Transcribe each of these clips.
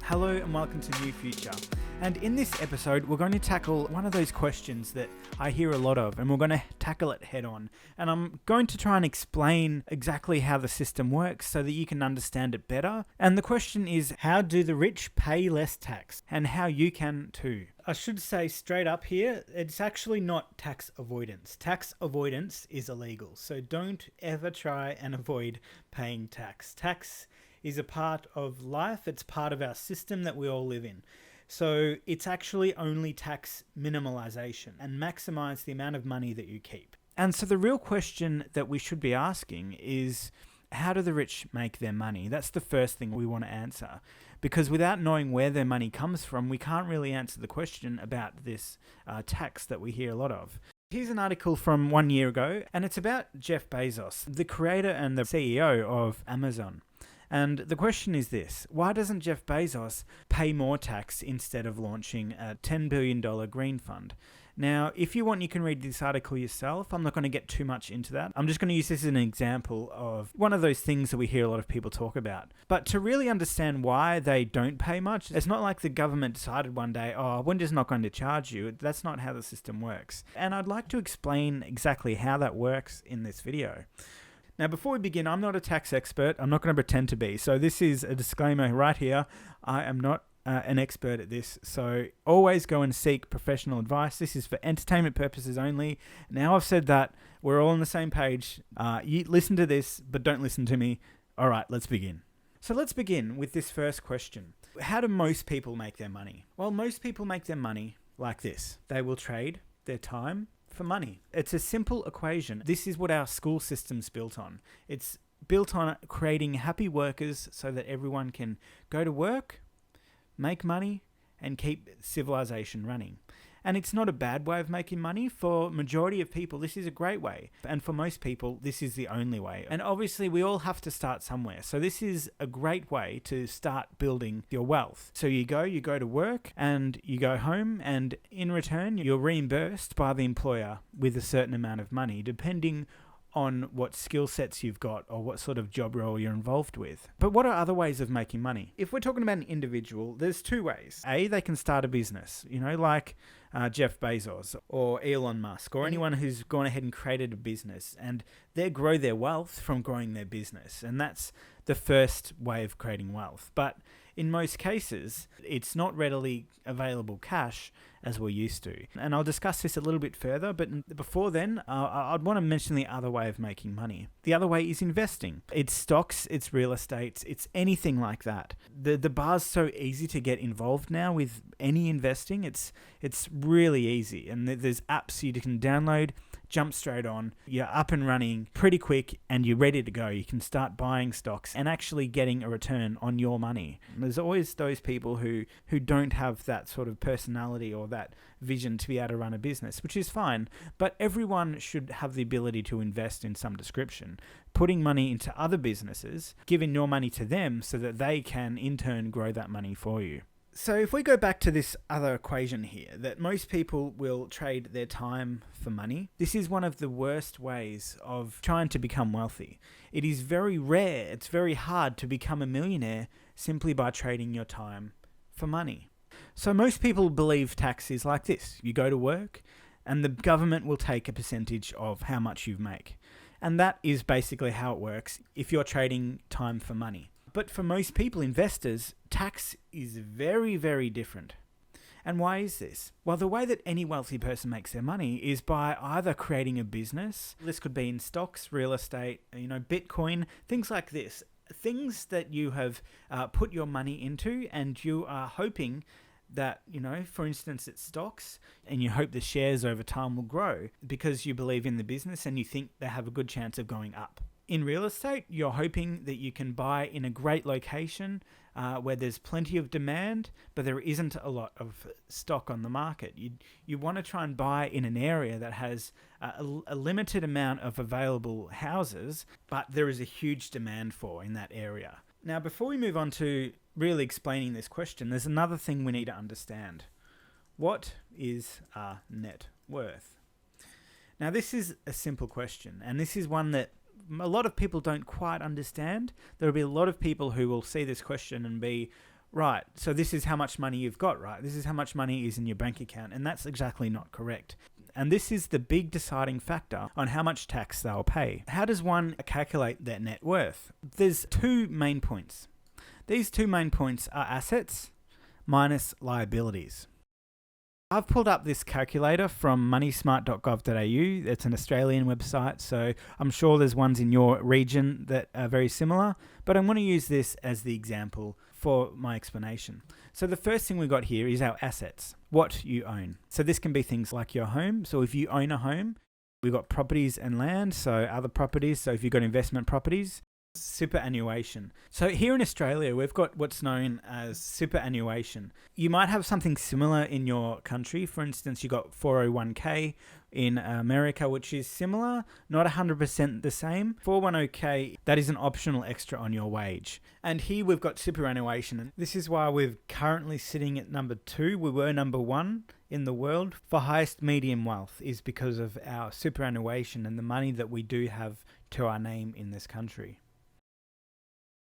Hello and welcome to New Future. And in this episode, we're going to tackle one of those questions that I hear a lot of, and we're going to tackle it head on. And I'm going to try and explain exactly how the system works so that you can understand it better. And the question is, how do the rich pay less tax? And how you can too. I should say straight up here, it's actually not tax avoidance. Tax avoidance is illegal. So don't ever try and avoid paying tax. Tax is a part of life. It's part of our system that we all live in. So it's actually only tax minimalization and maximize the amount of money that you keep. And so the real question that we should be asking is, how do the rich make their money? That's the first thing we want to answer. Because without knowing where their money comes from, we can't really answer the question about this tax that we hear a lot of. Here's an article from 1 year ago, and it's about Jeff Bezos, the creator and the CEO of Amazon. And the question is this: why doesn't Jeff Bezos pay more tax instead of launching a $10 billion green fund? Now, if you want, you can read this article yourself. I'm not going to get too much into that. I'm just going to use this as an example of one of those things that we hear a lot of people talk about. But to really understand why they don't pay much, it's not like the government decided one day, oh, we're just not going to charge you. That's not how the system works. And I'd like to explain exactly how that works in this video. Now, before we begin, I'm not a tax expert. I'm not going to pretend to be. So this is a disclaimer right here. I am not an expert at this. So always go and seek professional advice. This is for entertainment purposes only. Now I've said that, we're all on the same page. You listen to this, but don't listen to me. All right, let's begin. So let's begin with this first question. How do most people make their money? Well, most people make their money like this. They will trade their time for money. It's a simple equation. This is what our school system's built on. It's built on creating happy workers so that everyone can go to work, make money, and keep civilization running. And it's not a bad way of making money. For majority of people, this is a great way. And for most people, this is the only way. And obviously, we all have to start somewhere. So this is a great way to start building your wealth. So you go to work and you go home, and in return, you're reimbursed by the employer with a certain amount of money, depending on what skill sets you've got or what sort of job role you're involved with. But what are other ways of making money? If we're talking about an individual, there's two ways. A, they can start a business, like Jeff Bezos or Elon Musk or anyone who's gone ahead and created a business, and they grow their wealth from growing their business. And that's the first way of creating wealth. But in most cases, it's not readily available cash as we're used to. And I'll discuss this a little bit further, but before then, I'd want to mention the other way of making money. The other way is investing. It's stocks, it's real estate, it's anything like that. The bar's so easy to get involved now with any investing. It's really easy. And there's apps you can download, jump straight on, you're up and running pretty quick, and you're ready to go. You can start buying stocks and actually getting a return on your money. There's always those people who don't have that sort of personality or that vision to be able to run a business, which is fine, but everyone should have the ability to invest in some description, putting money into other businesses, giving your money to them so that they can in turn grow that money for you. So if we go back to this other equation here, that most people will trade their time for money, this is one of the worst ways of trying to become wealthy. It is very rare, it's very hard to become a millionaire simply by trading your time for money. So most people believe tax is like this. You go to work and the government will take a percentage of how much you make. And that is basically how it works if you're trading time for money. But for most people, investors, tax is very, very different. And why is this? Well, the way that any wealthy person makes their money is by either creating a business. This could be in stocks, real estate, Bitcoin, things like this. Things that you have put your money into, and you are hoping that, for instance, it's stocks, and you hope the shares over time will grow because you believe in the business and you think they have a good chance of going up. In real estate, you're hoping that you can buy in a great location where there's plenty of demand, but there isn't a lot of stock on the market. You want to try and buy in an area that has a limited amount of available houses, but there is a huge demand for in that area. Now, before we move on to really explaining this question, there's another thing we need to understand. What is our net worth? Now, this is a simple question, and this is one that a lot of people don't quite understand. There'll be a lot of people who will see this question and be, right, so this is how much money you've got, right? This is how much money is in your bank account. And that's exactly not correct. And this is the big deciding factor on how much tax they'll pay. How does one calculate their net worth? There's two main points. These two main points are assets minus liabilities. I've pulled up this calculator from moneysmart.gov.au. It's an Australian website, so I'm sure there's ones in your region that are very similar, but I'm going to use this as the example for my explanation. So the first thing we've got here is our assets, what you own. So this can be things like your home. So if you own a home, we've got properties and land, so other properties. So if you've got investment properties, superannuation. So here in Australia, we've got what's known as superannuation. You might have something similar in your country. For instance, you got 401k in America, which is similar, not 100% the same. 401k, that is an optional extra on your wage. And here we've got superannuation. And this is why we're currently sitting at number 2. We were number 1 in the world for highest median wealth, is because of our superannuation and the money that we do have to our name in this country.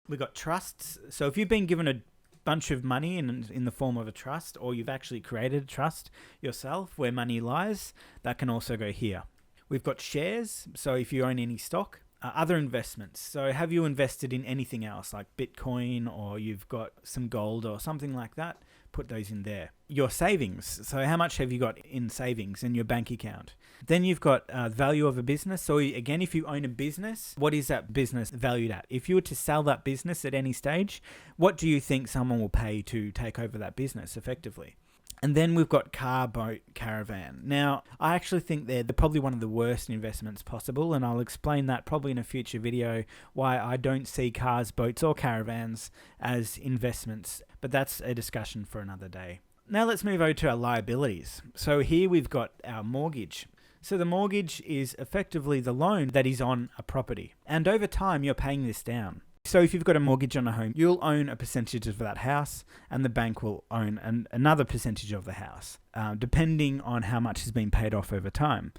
We've got trusts. So if you've been given a bunch of money in the form of a trust, or you've actually created a trust yourself where money lies, that can also go here. We've got shares. So if you own any stock, other investments. So have you invested in anything else like Bitcoin, or you've got some gold or something like that? Put those in there. Your savings. So how much have you got in savings in your bank account? Then you've got value of a business. So again, if you own a business, what is that business valued at? If you were to sell that business at any stage, what do you think someone will pay to take over that business effectively? And then we've got car, boat, caravan. Now, I actually think they're probably one of the worst investments possible, and I'll explain that probably in a future video, why I don't see cars, boats, or caravans as investments, but that's a discussion for another day. Now let's move over to our liabilities. So here we've got our mortgage. So the mortgage is effectively the loan that is on a property, and over time you're paying this down. So if you've got a mortgage on a home, you'll own a percentage of that house, and the bank will own another percentage of the house, depending on how much has been paid off over time.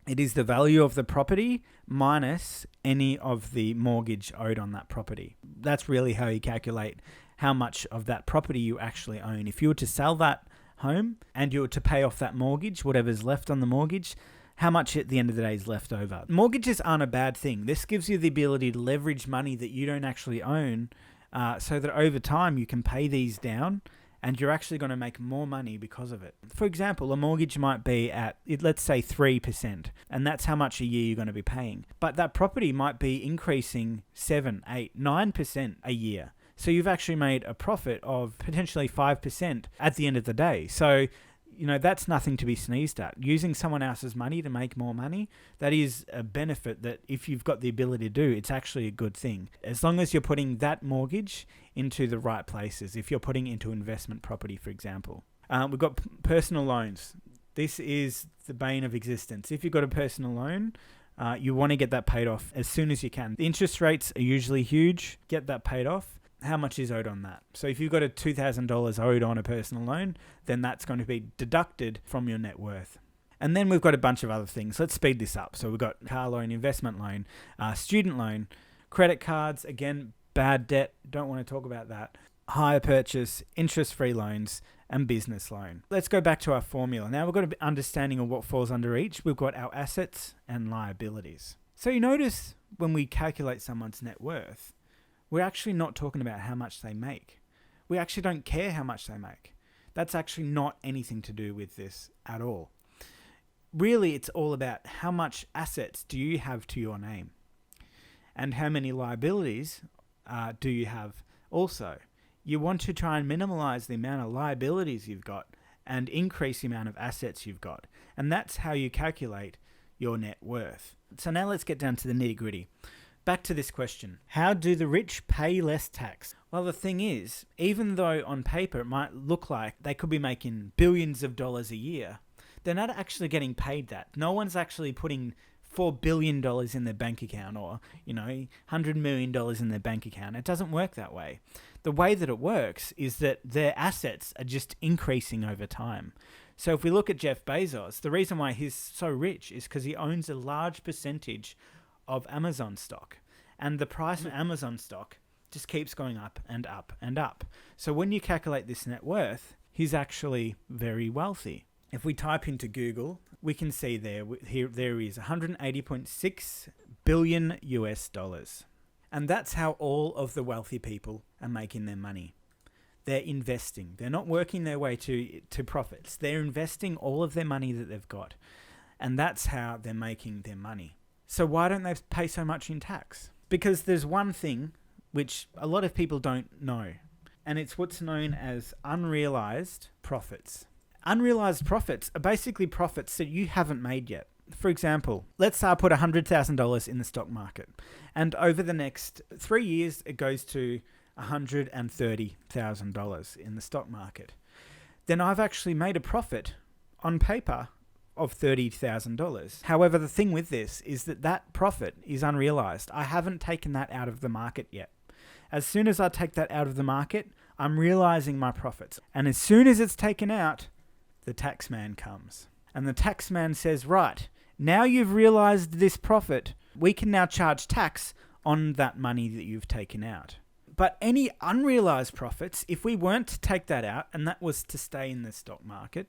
It is the value of the property minus any of the mortgage owed on that property. That's really how you calculate how much of that property you actually own. If you were to sell that home and you were to pay off that mortgage, whatever's left on the mortgage, how much at the end of the day is left over. Mortgages aren't a bad thing. This gives you the ability to leverage money that you don't actually own, so that over time you can pay these down and you're actually going to make more money because of it. For example, a mortgage might be at, let's say, 3%, and that's how much a year you're going to be paying. But that property might be increasing 7, 8, 9% a year. So you've actually made a profit of potentially 5% at the end of the day. So that's nothing to be sneezed at. Using someone else's money to make more money, that is a benefit that if you've got the ability to do, it's actually a good thing. As long as you're putting that mortgage into the right places, if you're putting into investment property, for example. We've got personal loans. This is the bane of existence. If you've got a personal loan, you want to get that paid off as soon as you can. The interest rates are usually huge. Get that paid off. How much is owed on that? So if you've got a $2,000 owed on a personal loan, then that's going to be deducted from your net worth. And then we've got a bunch of other things. Let's speed this up. So we've got car loan, investment loan, student loan, credit cards, again, bad debt, don't want to talk about that, hire purchase, interest-free loans, and business loan. Let's go back to our formula. Now we've got an understanding of what falls under each. We've got our assets and liabilities. So you notice when we calculate someone's net worth, we're actually not talking about how much they make. We actually don't care how much they make. That's actually not anything to do with this at all. Really, it's all about how much assets do you have to your name and how many liabilities do you have also. You want to try and minimize the amount of liabilities you've got and increase the amount of assets you've got. And that's how you calculate your net worth. So now let's get down to the nitty-gritty. Back to this question. How do the rich pay less tax? Well, the thing is, even though on paper it might look like they could be making billions of dollars a year, they're not actually getting paid that. No one's actually putting $4 billion in their bank account or, $100 million in their bank account. It doesn't work that way. The way that it works is that their assets are just increasing over time. So if we look at Jeff Bezos, the reason why he's so rich is because he owns a large percentage of Amazon stock. And the price of Amazon stock Just keeps going up and up and up. So when you calculate this net worth, he's actually very wealthy. If we type into Google, we can see there is 180.6 billion US dollars. And that's how all of the wealthy people are making their money. They're investing. They're not working their way to profits. They're investing all of their money that they've got. And that's how they're making their money. So why don't they pay so much in tax? Because there's one thing which a lot of people don't know, and it's what's known as unrealized profits. Unrealized profits are basically profits that you haven't made yet. For example, let's say I put $100,000 in the stock market, and over the next 3 years, it goes to $130,000 in the stock market. Then I've actually made a profit on paper of $30,000. However, the thing with this is that that profit is unrealized. I haven't taken that out of the market yet. As soon as I take that out of the market, I'm realizing my profits. And as soon as it's taken out, the tax man comes. And the tax man says, right, now you've realized this profit, we can now charge tax on that money that you've taken out. But any unrealized profits, if we weren't to take that out, and that was to stay in the stock market,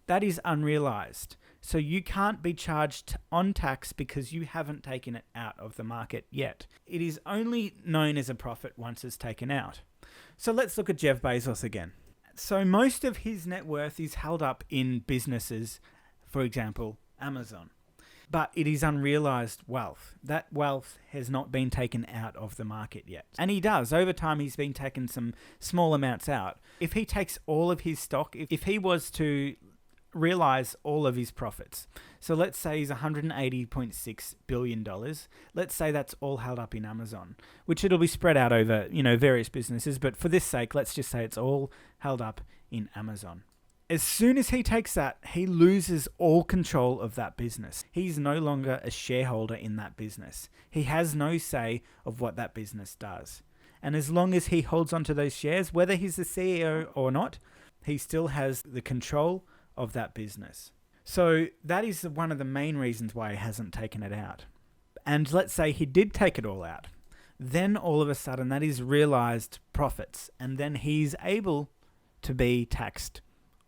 that is unrealized. So you can't be charged on tax because you haven't taken it out of the market yet. It is only known as a profit once it's taken out. So let's look at Jeff Bezos again. So most of his net worth is held up in businesses, for example, Amazon. But it is unrealized wealth. That wealth has not been taken out of the market yet. And he does. Over time, he's been taking some small amounts out. If he takes all of his stock, if he was to realize all of his profits. So let's say he's $180.6 billion. Let's say that's all held up in Amazon, which it'll be spread out over, various businesses. But for this sake, let's just say it's all held up in Amazon. As soon as he takes that, he loses all control of that business. He's no longer a shareholder in that business. He has no say of what that business does. And as long as he holds onto those shares, whether he's the CEO or not, he still has the control of that business. So that is one of the main reasons why he hasn't taken it out. And let's say he did take it all out. Then all of a sudden that is realized profits. And then he's able to be taxed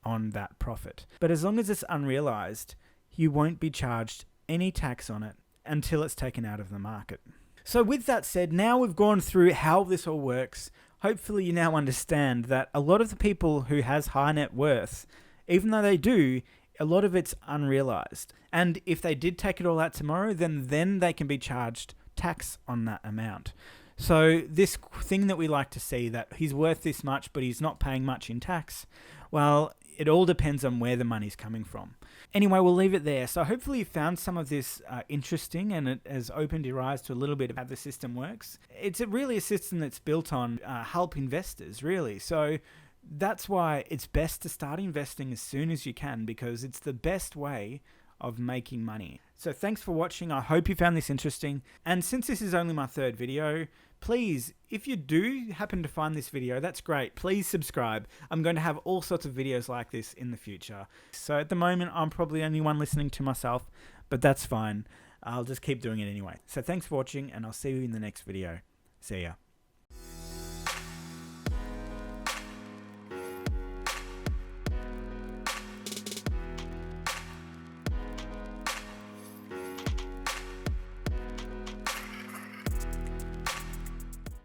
on that profit. But as long as it's unrealized, you won't be charged any tax on it until it's taken out of the market. So with that said, now we've gone through how this all works. Hopefully you now understand that a lot of the people who has high net worth, even though they do, a lot of it's unrealized. And if they did take it all out tomorrow, then they can be charged tax on that amount. So this thing that we like to see, that he's worth this much, but he's not paying much in tax, well, it all depends on where the money's coming from. Anyway, we'll leave it there. So hopefully you found some of this interesting, and it has opened your eyes to a little bit of how the system works. It's really a system that's built on help investors, really. So that's why it's best to start investing as soon as you can, because it's the best way of making money. So thanks for watching. I hope you found this interesting. And since this is only my third video, please, if you do happen to find this video, that's great. Please subscribe. I'm going to have all sorts of videos like this in the future. So at the moment, I'm probably only one listening to myself, but that's fine. I'll just keep doing it anyway. So thanks for watching, and I'll see you in the next video. See ya.